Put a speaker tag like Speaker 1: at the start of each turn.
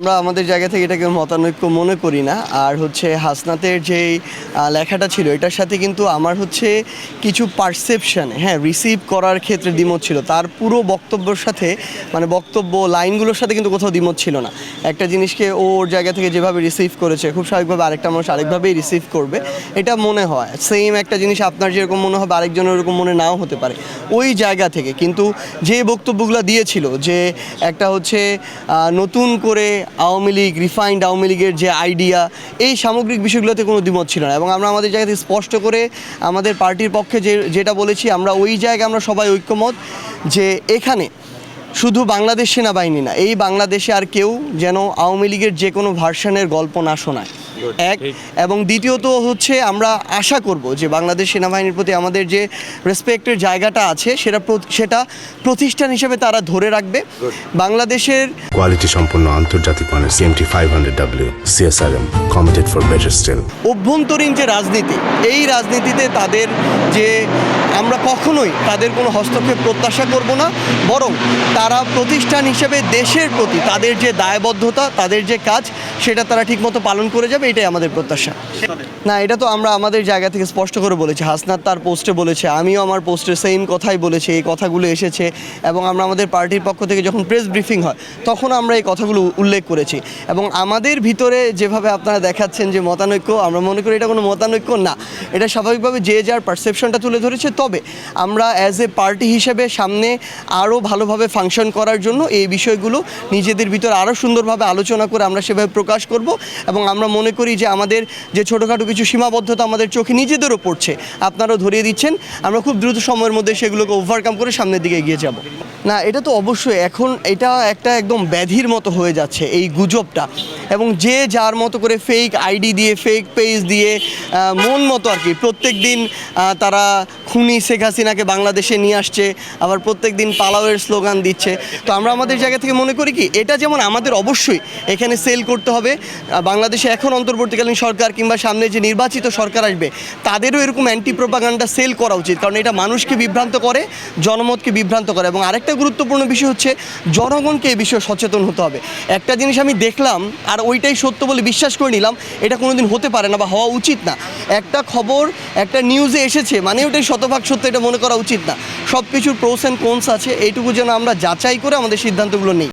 Speaker 1: আমরা আমাদের জায়গা থেকে এটাকে মতানৈক্য মনে করি না। আর হচ্ছে হাসনাতের যেই লেখাটা ছিল এটার সাথে কিন্তু আমার হচ্ছে কিছু পারসেপশন রিসিভ করার ক্ষেত্রে দ্বিমত ছিল, তার পুরো বক্তব্যের সাথে মানে বক্তব্য লাইনগুলোর সাথে কিন্তু কোথাও দ্বিমত ছিল না। একটা জিনিসকে ওর জায়গা থেকে যেভাবে রিসিভ করেছে খুব স্বাভাবিকভাবে আরেকটা মানুষ আরেকভাবেই রিসিভ করবে, এটা মনে হয়। সেম একটা জিনিস আপনার যেরকম মনে হবে আরেকজনের ওরকম মনে নাও হতে পারে ওই জায়গা থেকে। কিন্তু যে বক্তব্যগুলো দিয়েছিল যে একটা হচ্ছে নতুন করে আওয়ামী লীগ, রিফাইন্ড আওয়ামী লীগের যে আইডিয়া, এই সামগ্রিক বিষয়গুলোতে কোনো দ্বিমত ছিল না। এবং আমরা আমাদের জায়গা থেকে স্পষ্ট করে আমাদের পার্টির পক্ষে যেটা বলেছি, আমরা ওই জায়গায় আমরা সবাই ঐক্যমত যে এখানে শুধু বাংলাদেশ সেনাবাহিনী না, এই বাংলাদেশে আর কেউ যেন আওয়ামী লীগের যে কোনো ভার্সনের গল্প না শোনায়, এক। এবং দ্বিতীয়ত হচ্ছে আমরা আশা করব যে বাংলাদেশ সেনাবাহিনীর প্রতি আমাদের যে রেসপেক্টের জায়গাটা আছে সেটা প্রতিষ্ঠান হিসেবে তারা ধরে রাখবে। বাংলাদেশের
Speaker 2: কোয়ালিটি সম্পন্ন আন্তর্জাতিক মানের CMT 500W CSRM committed for better still.
Speaker 1: অভ্যন্তরীণ যে রাজনীতি, এই রাজনীতিতে তাদের যে আমরা কখনোই তাদের কোনো হস্তক্ষেপ প্রত্যাশা করব না, বরং তারা প্রতিষ্ঠান হিসেবে দেশের প্রতি তাদের যে দায়বদ্ধতা, তাদের যে কাজ, সেটা তারা ঠিকমতো পালন করে যাবে, এটাই আমাদের প্রত্যাশা। না, এটা তো আমরা আমাদের জায়গা থেকে স্পষ্ট করে বলেছি। হাসনাত তার পোস্টে বলেছে, আমিও আমার পোস্টে সেম কথাই বলেছি, এই কথাগুলো এসেছে। এবং আমরা আমাদের পার্টির পক্ষ থেকে যখন প্রেস ব্রিফিং হয় তখন আমরা এই কথাগুলো উল্লেখ করেছি। এবং আমাদের ভিতরে যেভাবে আপনারা দেখাচ্ছেন যে মতানৈক্য, আমরা মনে করি এটা কোনো মতানৈক্য না, এটা স্বাভাবিকভাবে যে যার পারসেপশনটা তুলে ধরেছে। তবে আমরা অ্যাজ এ পার্টি হিসেবে সামনে আরও ভালোভাবে ফাংশন করার জন্য এই বিষয়গুলো নিজেদের ভিতরে আরও সুন্দরভাবে আলোচনা করে আমরা সেভাবে প্রকাশ করব। এবং আমরা মনে করি যে আমাদের যে ছোটোখাটো কিছু সীমাবদ্ধতা আমাদের চোখে নিজেদেরও পড়ছে, আপনারাও ধরিয়ে দিচ্ছেন, আমরা খুব দ্রুত সময়ের মধ্যে সেগুলোকে ওভারকাম করে সামনের দিকে এগিয়ে যাব। না, এটা তো অবশ্যই এখন এটা একটা একদম ব্যাধির মতো হয়ে যাচ্ছে এই গুজবটা। এবং যে যার মতো করে ফেক আইডি দিয়ে, ফেক পেজ দিয়ে মন মতো আর কি প্রত্যেক দিন তারা খুনি শেখ হাসিনাকে বাংলাদেশে নিয়ে আসছে, আবার প্রত্যেক দিন পালাওয়ের স্লোগান দিচ্ছে। তো আমরা আমাদের জায়গা থেকে মনে করি কি, এটা যেমন আমাদের অবশ্যই এখানে সেল করতে হবে, বাংলাদেশে এখন অন্তর্বর্তীকালীন সরকার কিংবা সামনে যে নির্বাচিত সরকার আসবে তাদেরও এরকম অ্যান্টি প্রোপাগান্ডা সেল করা উচিত, কারণ এটা মানুষকে বিভ্রান্ত করে, জনমতকে বিভ্রান্ত করে। এবং আরেকটা গুরুত্বপূর্ণ বিষয় হচ্ছে জনগণকে এই বিষয়ে সচেতন হতে হবে। একটা জিনিস আমি দেখলাম আর ওইটাই সত্য বলে বিশ্বাস করে নিলাম, এটা কোনোদিন হতে পারে না বা হওয়া উচিত না। একটা খবর একটা নিউজে এসেছে মানে ওটাই শতভাগ সত্য, এটা মনে করা উচিত না। সব কিছুর প্রোস অ্যান্ড কোনস আছে, এইটুকু যেন আমরা যাচাই করে আমাদের সিদ্ধান্তগুলো নিই।